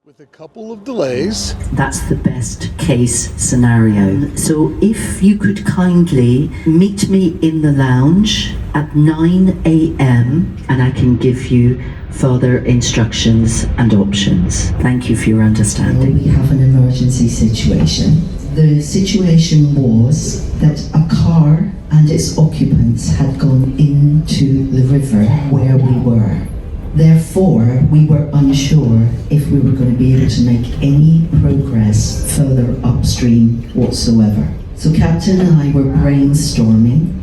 With a couple of delays. That's the best case scenario. So if you could kindly meet me in the lounge at 9 a.m. and I can give you further instructions and options. Thank you for your understanding. We have an emergency situation. The situation was that a car and its occupants had gone into the river where we were. Therefore, we were unsure if we were going to be able to make any progress further upstream whatsoever. So Captain and I were brainstorming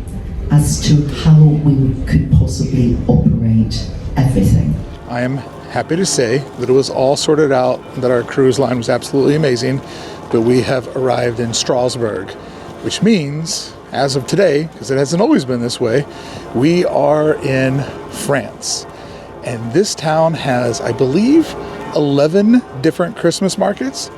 as to how we could possibly operate everything. I am happy to say that it was all sorted out, that our cruise line was absolutely amazing, but we have arrived in Strasbourg, which means, as of today, because it hasn't always been this way, we are in France. And this town has, I believe, 11 different Christmas markets.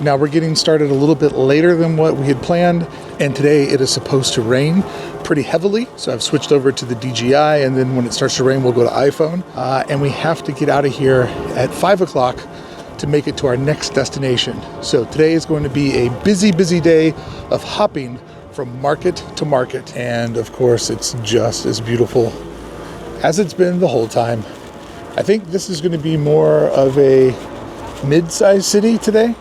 Now we're getting started a little bit later than what we had planned, and today it is supposed to rain pretty heavily, so I've switched over to the DJI, and then when it starts to rain we'll go to iPhone, and we have to get out of here at 5 o'clock to make it to our next destination. So today is going to be a busy day of hopping from market to market, and of course it's just as beautiful as it's been the whole time. I think this is going to be more of a mid-sized city today.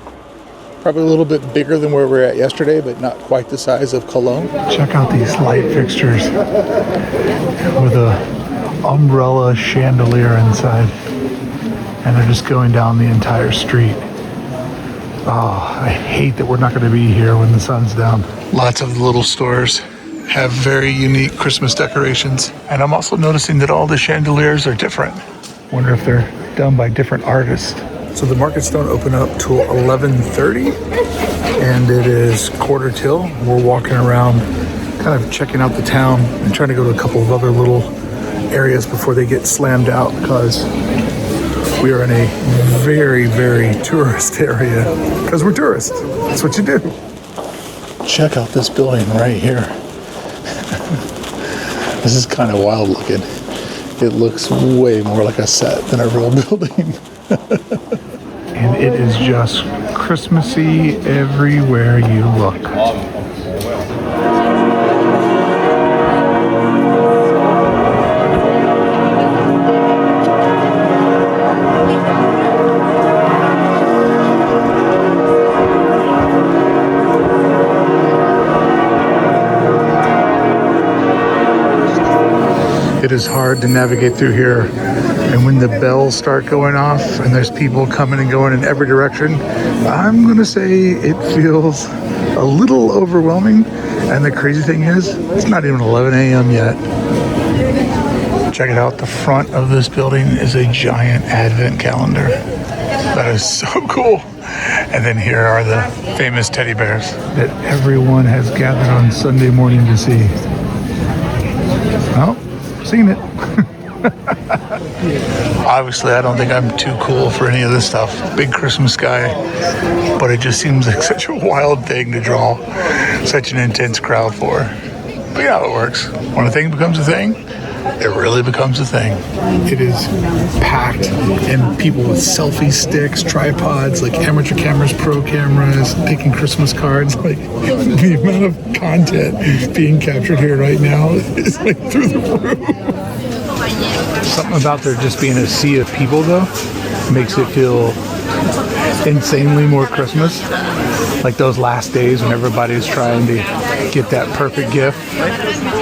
Probably a little bit bigger than where we were at yesterday, but not quite the size of Cologne. Check out these light fixtures with a umbrella chandelier inside. And they're just going down the entire street. Oh, I hate that we're not going to be here when the sun's down. Lots of little stores have very unique Christmas decorations. And I'm also noticing that all the chandeliers are different. Wonder if they're done by different artists. So the markets don't open up till 11:30, and it is quarter till. We're walking around kind of checking out the town and trying to go to a couple of other little areas before they get slammed out, because we are in a very tourist area, because we're tourists. That's what you do. Check out this building right here. This is kind of wild looking. It looks way more like a set than a real building. And it is just Christmassy everywhere you look. It is hard to navigate through here, and when the bells start going off and there's people coming and going in every direction, I'm going to say it feels a little overwhelming. And the crazy thing is, it's not even 11 a.m. yet. Check it out, the front of this building is a giant advent calendar. That is so cool. And then here are the famous teddy bears that everyone has gathered on Sunday morning to see. Oh, seen it. Obviously, I don't think I'm too cool for any of this stuff. Big Christmas guy, but it just seems like such a wild thing to draw such an intense crowd for. But yeah, it works. When a thing becomes a thing, it really becomes a thing. It is packed, and people with selfie sticks, tripods, like amateur cameras, pro cameras, taking Christmas cards. Like, the amount of content being captured here right now is like through the roof. Something about there just being a sea of people, though, makes it feel insanely more Christmas. Like those last days when everybody's trying to get that perfect gift,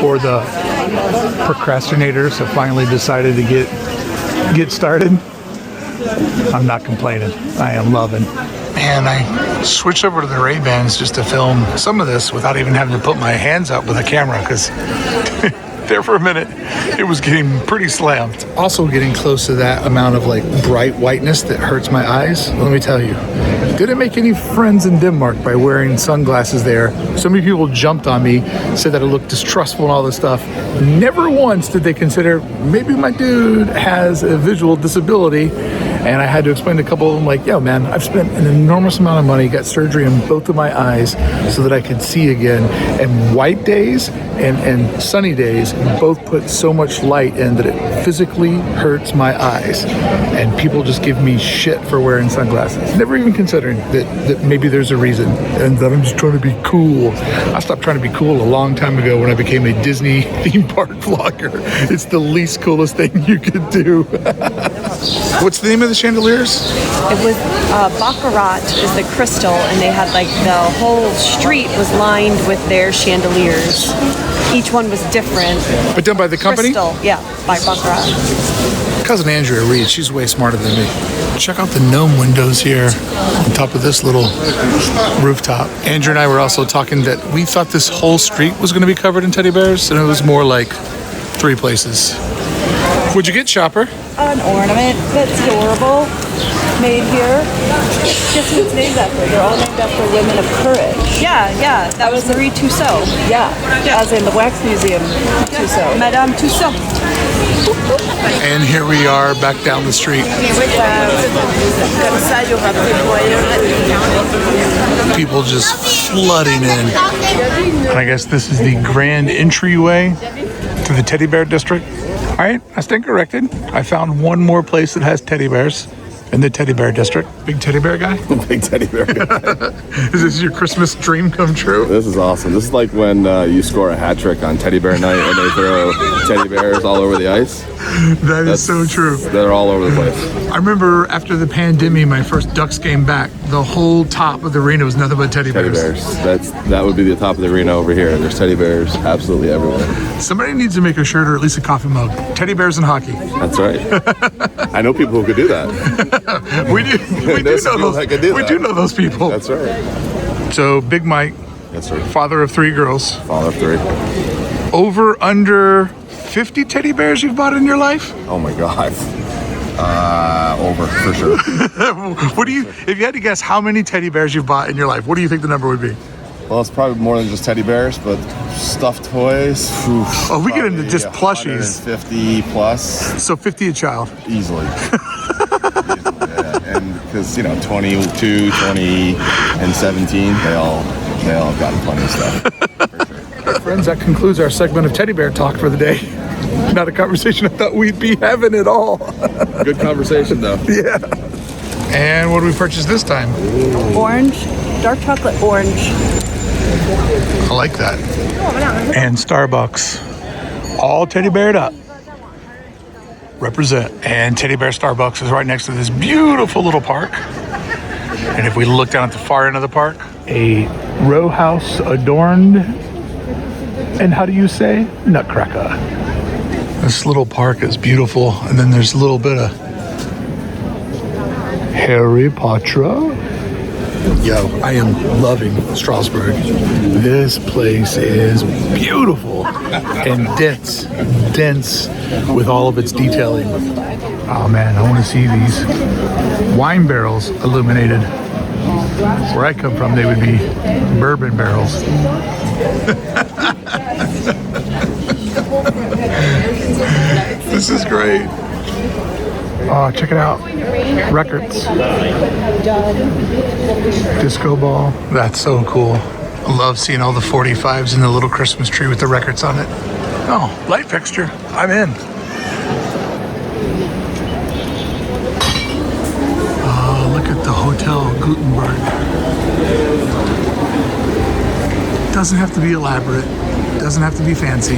or the procrastinators have finally decided to get started. I'm not complaining. I am loving. Man, I switched over to the Ray-Bans just to film some of this without even having to put my hands up with a camera, because there for a minute it was getting pretty slammed. Also getting close to that amount of like bright whiteness that hurts my eyes. Let me tell you, didn't make any friends in Denmark by wearing sunglasses there. So many people jumped on me, said that I looked distrustful and all this stuff. Never once did they consider maybe my dude has a visual disability. And I had to explain to a couple of them, like, yo, man, I've spent an enormous amount of money, got surgery in both of my eyes so that I could see again. And white days and sunny days both put so much light in that it physically hurts my eyes. And people just give me shit for wearing sunglasses, never even considering that maybe there's a reason and that I'm just trying to be cool. I stopped trying to be cool a long time ago when I became a Disney theme park vlogger. It's the least coolest thing you could do. What's the name of the chandeliers? It was Baccarat is the crystal, and they had like the whole street was lined with their chandeliers. Each one was different. But done by the company? Crystal, yeah, by Baccarat. Cousin Andrea Reed, she's way smarter than me. Check out the gnome windows here on top of this little rooftop. Andrew and I were also talking that we thought this whole street was going to be covered in teddy bears, and it was more like 3 places. What'd you get, Chopper? An ornament that's adorable, made here. Guess who it's named after? They're all named after women of courage. Yeah, that was Marie Tussaud. Yeah, as in the Wax Museum, Tussaud. Madame Tussaud. And here we are back down the street. People just flooding in. And I guess this is the grand entryway to the teddy bear district. All right, I stand corrected. I found one more place that has teddy bears in the teddy bear district. Big teddy bear guy? Big teddy bear guy. Is this your Christmas dream come true? This is awesome. This is like when you score a hat trick on teddy bear night and they throw teddy bears all over the ice. That's so true. They're all over the place. I remember after the pandemic, my first Ducks game back, the whole top of the arena was nothing but teddy bears. That would be the top of the arena over here. There's teddy bears absolutely everywhere. Somebody needs to make a shirt or at least a coffee mug. Teddy bears and hockey. That's right. I know people who could do that. We do know those people. That's right. So Big Mike, That's right. father of 3 girls. Father of 3. Over under 50 teddy bears you've bought in your life? Oh my God. Over for sure. What do you, if you had to guess how many teddy bears you've bought in your life, what do you think the number would be? Well, it's probably more than just teddy bears, but stuffed toys. Oh, we get into just plushies. 50 plus. So 50 a child. Easily. Yeah. And because, 22, 20, and 17, they all have gotten plenty of stuff. Friends, that concludes our segment of teddy bear talk for the day. Not a conversation I thought we'd be having at all. Good conversation, though. Yeah. And what did we purchase this time? Orange, dark chocolate orange. I like that. And Starbucks. All teddy beared up. Represent. And Teddy Bear Starbucks is right next to this beautiful little park. And if we look down at the far end of the park, a row house adorned, and how do you say? Nutcracker. This little park is beautiful. And then there's a little bit of Harry Potter. Yo, I am loving Strasbourg. This place is beautiful and dense with all of its detailing. Oh man, I want to see these wine barrels illuminated. Where I come from, they would be bourbon barrels. This is great. Oh, check it out. Records. Disco ball. That's so cool. I love seeing all the 45s and the little Christmas tree with the records on it. Oh, light fixture. I'm in. Oh, look at the Hotel Gutenberg. Doesn't have to be elaborate. Doesn't have to be fancy.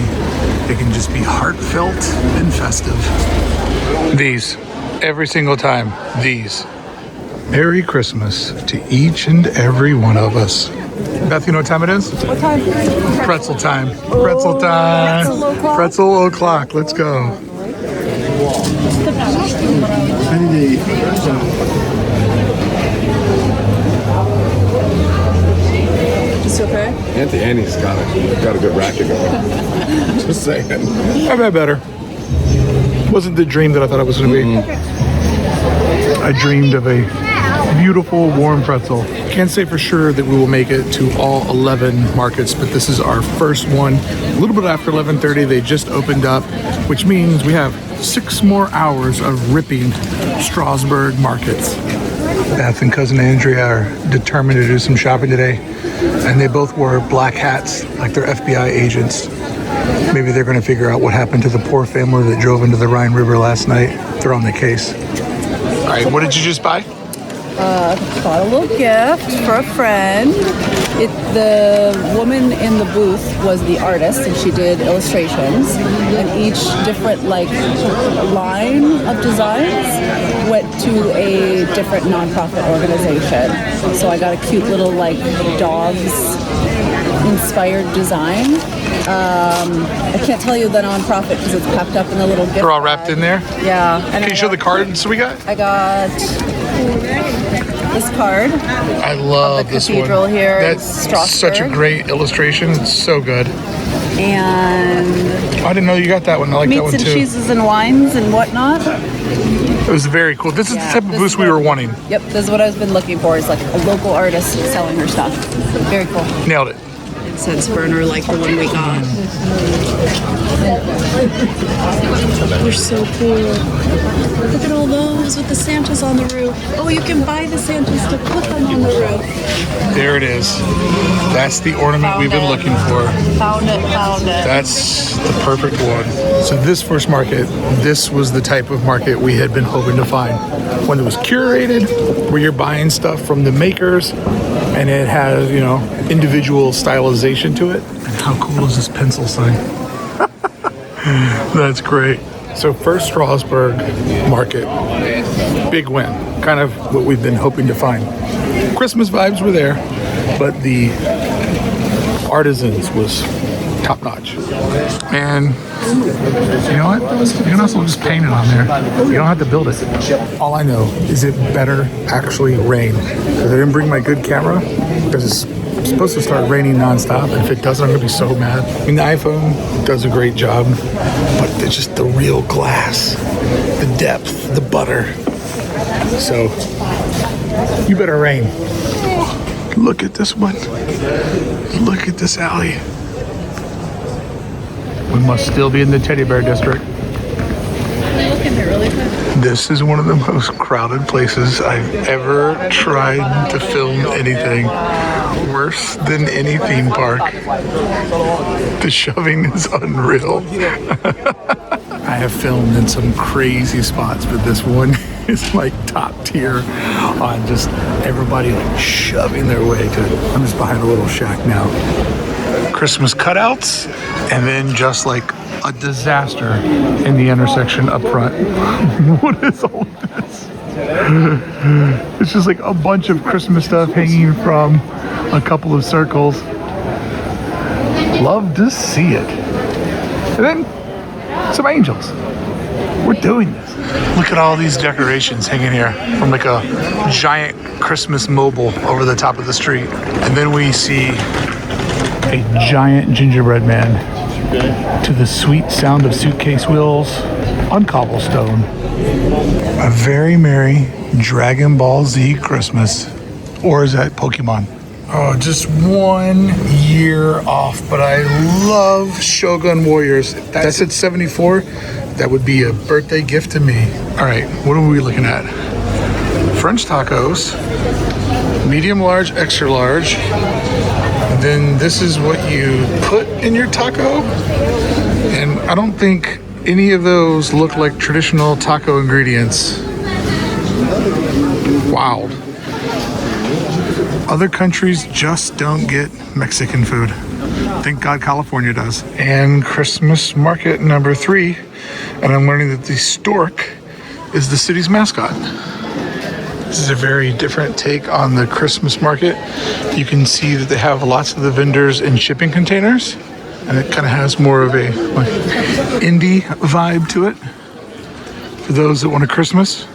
It can just be heartfelt and festive. These. Every single time, these. Merry Christmas to each and every one of us. Beth, you know what time it is? What time? Pretzel time. Pretzel time. Pretzel o'clock. Let's go. It's okay. Auntie Annie's got a good racket going. Just saying. I've had better. Wasn't the dream that I thought it was going to be. I dreamed of a beautiful, warm pretzel. Can't say for sure that we will make it to all 11 markets, but this is our first one. A little bit after 11:30, they just opened up, which means we have 6 more hours of ripping Strasbourg markets. Beth and cousin Andrea are determined to do some shopping today, and they both wore black hats like they're FBI agents. Maybe they're going to figure out what happened to the poor family that drove into the Rhine River last night. They're on the case. All right, what did you just buy? Bought a little gift for a friend. The woman in the booth was the artist, and she did illustrations. And each different line of designs went to a different nonprofit organization. So I got a cute little dogs inspired design. I can't tell you the nonprofit because it's packed up in the little gift They're all wrapped in there? Yeah. And Can you show the cards we got? I got this card. I love this one. Cathedral here in That's Strasbourg. such a great illustration. It's so good. And I didn't know you got that one. I like that meats one and too. cheeses and wines and whatnot. It was very cool. This is the type of boost we were wanting. Yep, this is what I've been looking for. Is a local artist selling her stuff. Very cool. Nailed it. Incense burner like the one we got. They're so cool. Look at all those with the Santas on the roof. Oh, you can buy the Santas to put them on the roof. There it is. That's the ornament we've been looking for. Found it. That's the perfect one. So this first market, this was the type of market we had been hoping to find. One that was curated, where you're buying stuff from the makers, and it has, individual stylization to it. And how cool is this pencil sign? That's great. So first Strasbourg market, big win. Kind of what we've been hoping to find. Christmas vibes were there, but the artisans was top notch. And you know what? You can also just paint it on there. You don't have to build it. All I know is it better actually rain. Because I didn't bring my good camera, because it's supposed to start raining nonstop, and if it doesn't, I'm gonna be so mad. I mean, the iPhone does a great job, but it's just the real glass, the depth, the butter. So, you better rain. Oh, look at this one. Look at this alley. We must still be in the teddy bear district. This is one of the most crowded places I've ever tried to film anything. Worse than any theme park. The shoving is unreal. I have filmed in some crazy spots, but this one is top tier on just everybody shoving their way to it. I'm just behind a little shack now. Christmas cutouts, and then just a disaster in the intersection up front. What is all this? It's just a bunch of Christmas stuff hanging from a couple of circles. Love to see it. And then some angels. We're doing this. Look at all these decorations hanging here from a giant Christmas mobile over the top of the street. And then we see a giant gingerbread man to the sweet sound of suitcase wheels on cobblestone. A very merry Dragon Ball Z Christmas. Or is that Pokemon? Oh, just 1 year off, but I love Shogun Warriors. If that's at 74, that would be a birthday gift to me. All right, what are we looking at? French tacos, medium large, extra large. And then this is what you put in your taco. And I don't think any of those look like traditional taco ingredients. Wow. Other countries just don't get Mexican food. Thank God California does. And Christmas market number 3. And I'm learning that the stork is the city's mascot. This is a very different take on the Christmas market. You can see that they have lots of the vendors in shipping containers, and it kind of has more of a indie vibe to it for those that want a Christmas,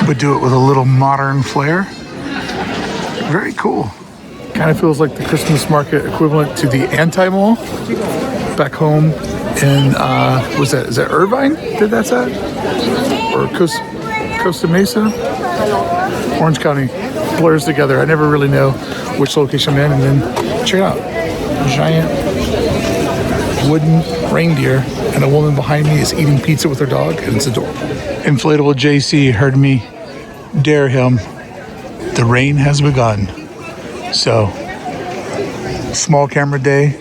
but do it with a little modern flair. Very cool. Kind of feels like the Christmas market equivalent to the anti-mall back home in, is that Irvine? Did that's at? Or Costa Mesa? Orange County blurs together. I never really know which location I'm in. And then check it out. Giant wooden reindeer and a woman behind me is eating pizza with her dog, and it's adorable. Inflatable JC heard me dare him. The rain has begun. So, small camera day,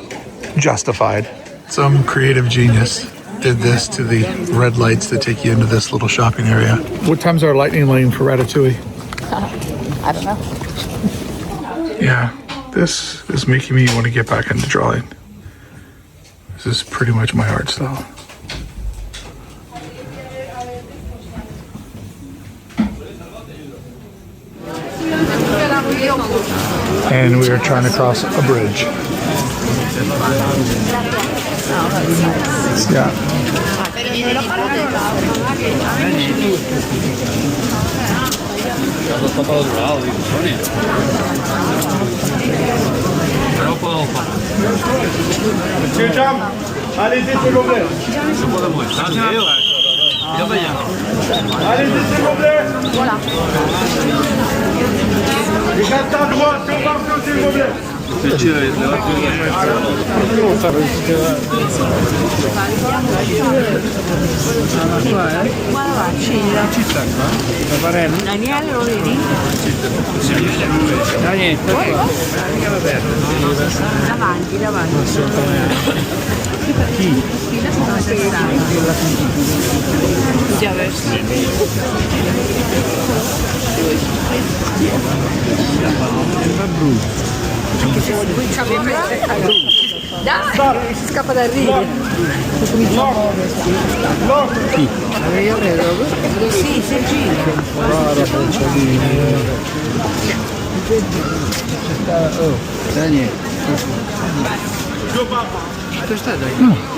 justified. Some creative genius did this to the red lights that take you into this little shopping area. What time's our lightning lane for Ratatouille? I don't know. Yeah, this is making me want to get back into drawing. This is pretty much my art style. And we are trying to cross a bridge. Yeah. Allez-y, s'il vous plaît. Allez-y, s'il vous plaît. Voilà. Les quatre à droite, deux partout, s'il vous plaît. Daniele, lo vedi? Davanti, davanti. Già verso. Dai, scappa da ridere. Sì, si gira.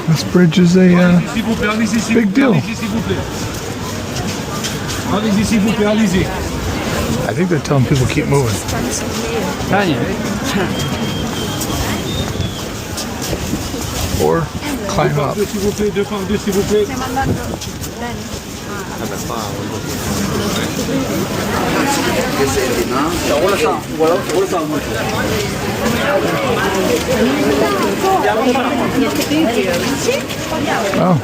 This bridge is a big deal. Allez-y, s'il vous plaît, allez-y. I think they're telling people keep moving. Or climb up. S'il vous plaît, deux par deux, s'il vous plaît. Oh,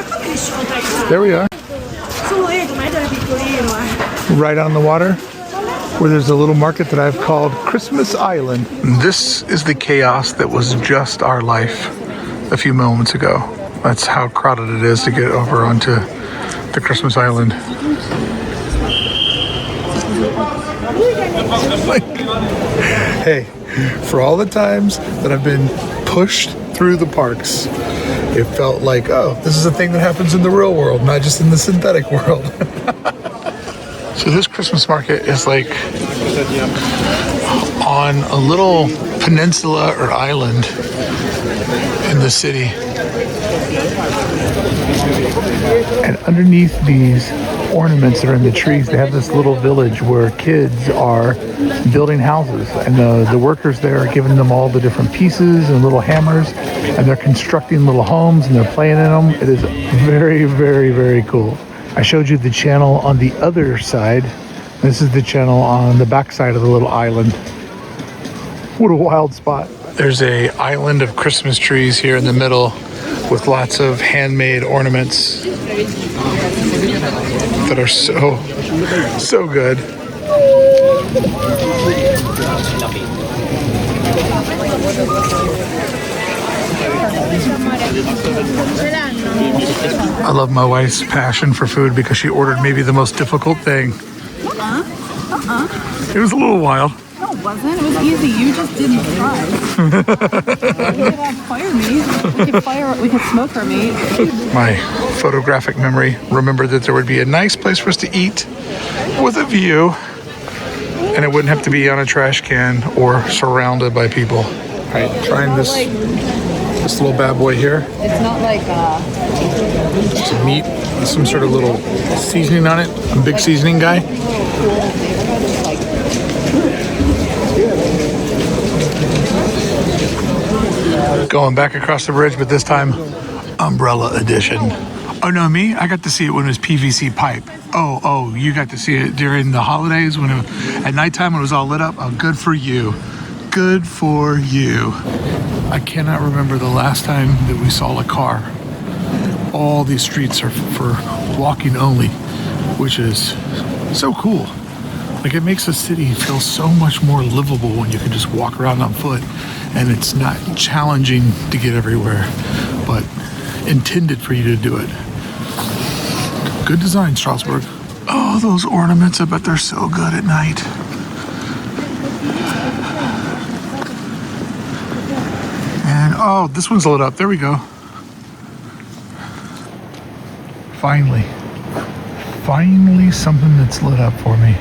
there we are. Right on the water, where there's a little market that I've called Christmas Island. This is the chaos that was just our life a few moments ago. That's how crowded it is to get over onto the Christmas Island. Hey, for all the times that I've been pushed through the parks, it felt like, oh, this is a thing that happens in the real world, not just in the synthetic world. So this Christmas market is like on a little peninsula or island in the city. And underneath these ornaments that are in the trees, they have this little village where kids are building houses, and the workers there are giving them all the different pieces and little hammers, and they're constructing little homes and they're playing in them. It is very, very, very cool. I showed you the channel on the other side. This is the channel on the back side of the little island. What a wild spot. There's a island of Christmas trees here in the middle with lots of handmade ornaments that are so good. I love my wife's passion for food because she ordered maybe the most difficult thing. It was a little wild. No, it wasn't. It was easy. You just didn't try. We could have fire meat. We could smoke our meat. My photographic memory remembered that there would be a nice place for us to eat with a view, and it wouldn't have to be on a trash can or surrounded by people. All right, trying this little bad boy here. It's not like Some meat, some sort of little seasoning on it. I'm a big seasoning guy. Going back across the bridge, but this time umbrella edition. Oh no, me? I got to see it when it was PVC pipe. Oh, you got to see it during the holidays when at nighttime when it was all lit up. Oh, good for you. Good for you. I cannot remember the last time that we saw a car all these streets are for walking only, which is so cool. Like, it makes the city feel so much more livable when you can just walk around on foot and it's not challenging to get everywhere, but intended for you to do it. Good design, Strasbourg. Oh, those ornaments, I bet they're so good at night. And oh, this one's lit up. There we go. Finally. Finally something that's lit up for me.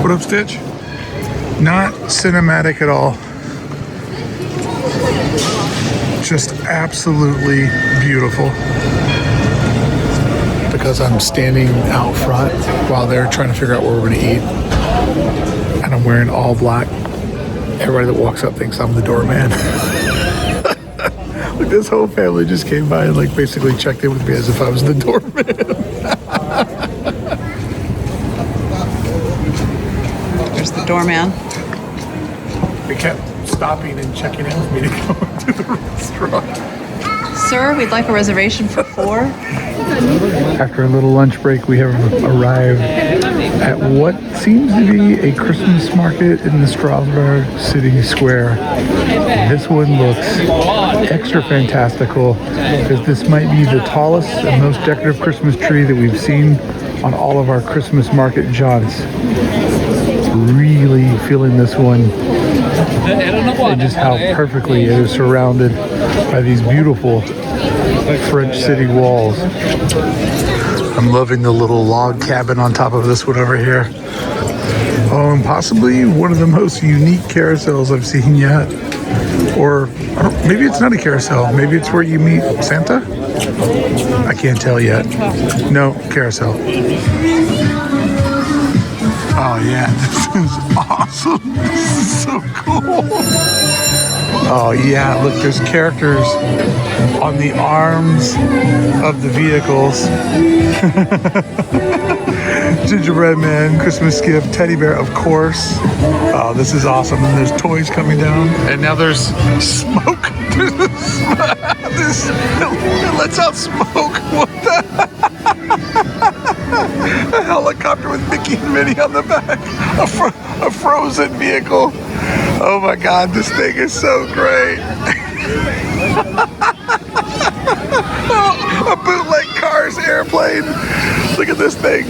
What up, Stitch? Not cinematic at all. Just absolutely beautiful. Because I'm standing out front while they're trying to figure out where we're going to eat. And I'm wearing all black. Everybody that walks up thinks I'm the doorman. Like, this whole family just came by and like basically checked in with me as if I was the doorman. There's the doorman. They kept stopping and checking in with me to go to the restaurant. Sir, we'd like a reservation for 4. After a little lunch break, we have arrived at what seems to be a Christmas market in the Strasbourg city square. This one looks extra fantastical because this might be the tallest and most decorative Christmas tree that we've seen on all of our Christmas market jaunts. Really feeling this one and just how perfectly it is surrounded by these beautiful French city walls. I'm loving the little log cabin on top of this one over here. Oh, and possibly one of the most unique carousels I've seen yet. Or maybe it's not a carousel. Maybe it's where you meet Santa? I can't tell yet. No, carousel. Oh yeah, this is awesome. This is so cool. Oh yeah, look, there's characters on the arms of the vehicles. Gingerbread man, Christmas gift, teddy bear, of course. Oh, this is awesome. And there's toys coming down. And now there's smoke. It lets out smoke. What the? A helicopter with Mickey and Minnie on the back. A frozen vehicle. Oh my God, this thing is so great. Oh, a bootleg Cars airplane. Look at this thing.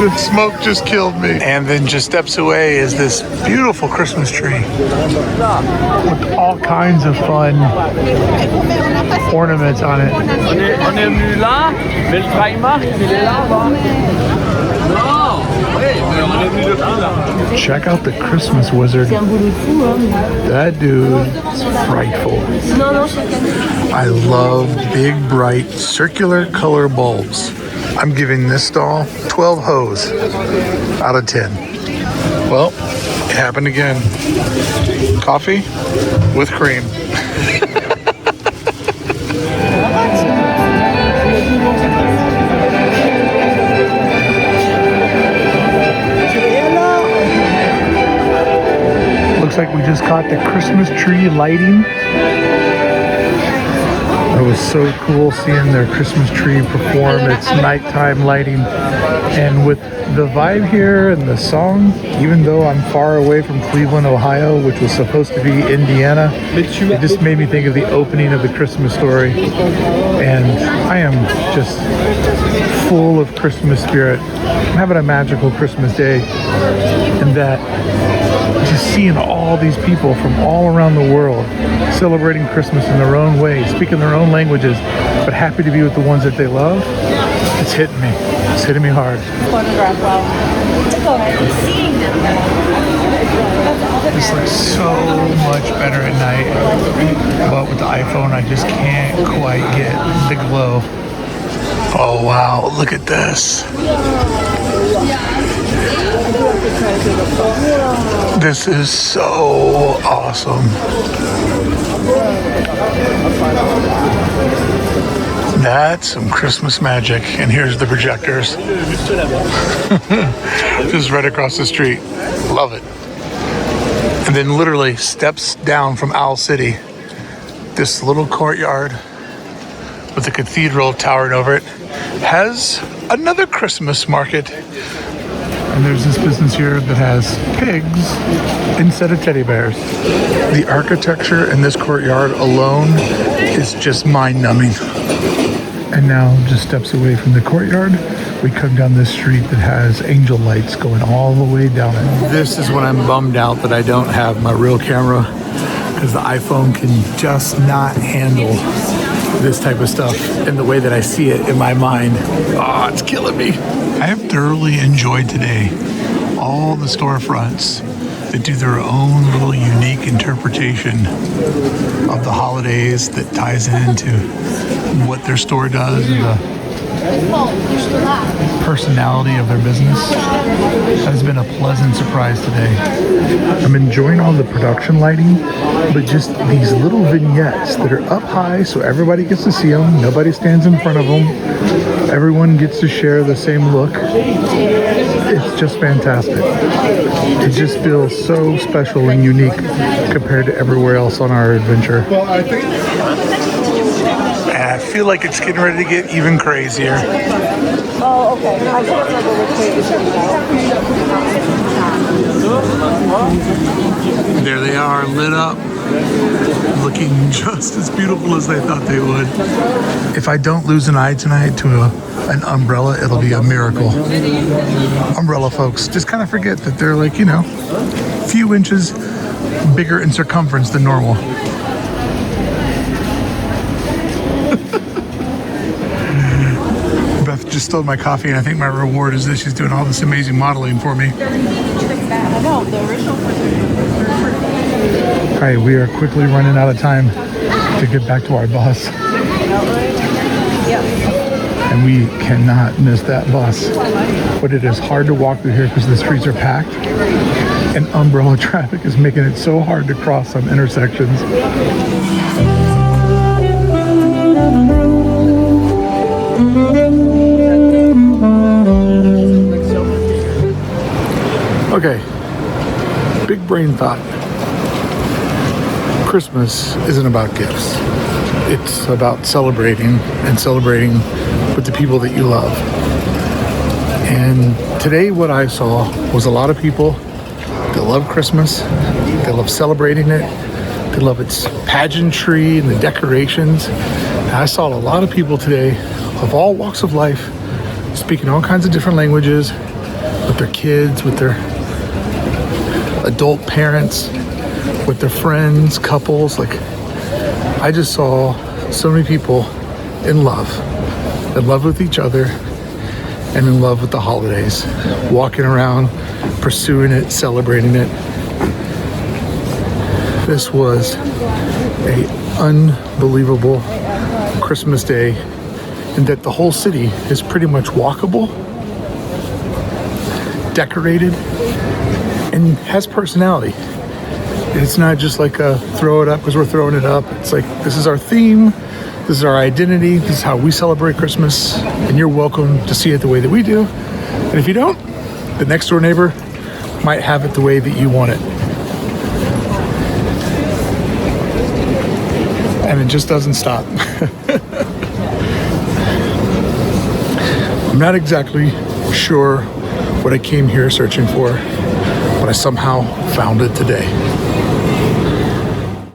The smoke just killed me. And then just steps away is this beautiful Christmas tree with all kinds of fun ornaments on it. Check out the Christmas wizard. That dude is frightful. I love big, bright, circular color bulbs. I'm giving this stall 12 hoes out of 10. Well, it happened again. Coffee with cream. Looks like we just caught the Christmas tree lighting. It was so cool seeing their Christmas tree perform its nighttime lighting. And with the vibe here and the song, even though I'm far away from Cleveland, Ohio, which was supposed to be Indiana, it just made me think of the opening of the Christmas Story. And I am just full of Christmas spirit. I'm having a magical Christmas day. And that just seeing all these people from all around the world celebrating Christmas in their own way, speaking their own languages, but happy to be with the ones that they love, it's hitting me. It's hitting me hard. This looks so much better at night, but with the iPhone I just can't quite get the glow. Oh wow, look at this. This is so awesome. That's some Christmas magic. And here's the projectors. Just right across the street. Love it. And then literally steps down from Owl City, this little courtyard with the cathedral towering over it has another Christmas market. And there's this business here that has pigs instead of teddy bears. The architecture in this courtyard alone is just mind-numbing. And now, just steps away from the courtyard, we come down this street that has angel lights going all the way down it. This is when I'm bummed out that I don't have my real camera, because the iPhone can just not handle this type of stuff in the way that I see it in my mind. Oh, it's killing me. I have thoroughly enjoyed today all the storefronts that do their own little unique interpretation of the holidays that ties into what their store does and the personality of their business. Has been a pleasant surprise today. I'm enjoying all the production lighting, but just these little vignettes that are up high so everybody gets to see them. Nobody stands in front of them. Everyone gets to share the same look. It's just fantastic. It just feels so special and unique compared to everywhere else on our adventure. I feel like it's getting ready to get even crazier. Oh, okay. I think it's like a There they are, lit up, looking just as beautiful as they thought they would. If I don't lose an eye tonight to an umbrella, it'll be a miracle. Umbrella folks just kind of forget that they're like, you know, a few inches bigger in circumference than normal. Beth just stole my coffee, and I think my reward is that she's doing all this amazing modeling for me. I know, the original All right, we are quickly running out of time to get back to our bus. And we cannot miss that bus. But it is hard to walk through here because the streets are packed. And umbrella traffic is making it so hard to cross some intersections. Okay, big brain thought. Christmas isn't about gifts. It's about celebrating and celebrating with the people that you love. And today what I saw was a lot of people that love Christmas, they love celebrating it, they love its pageantry and the decorations. And I saw a lot of people today of all walks of life speaking all kinds of different languages with their kids, with their adult parents, with their friends, couples. Like, I just saw so many people in love with each other and in love with the holidays, walking around, pursuing it, celebrating it. This was an unbelievable Christmas day, and that the whole city is pretty much walkable, decorated, and has personality. It's not just like a throw it up because we're throwing it up. It's like, this is our theme, this is our identity, this is how we celebrate Christmas, and you're welcome to see it the way that we do. And if you don't, the next door neighbor might have it the way that you want it. And it just doesn't stop. I'm not exactly sure what I came here searching for, but I somehow found it today.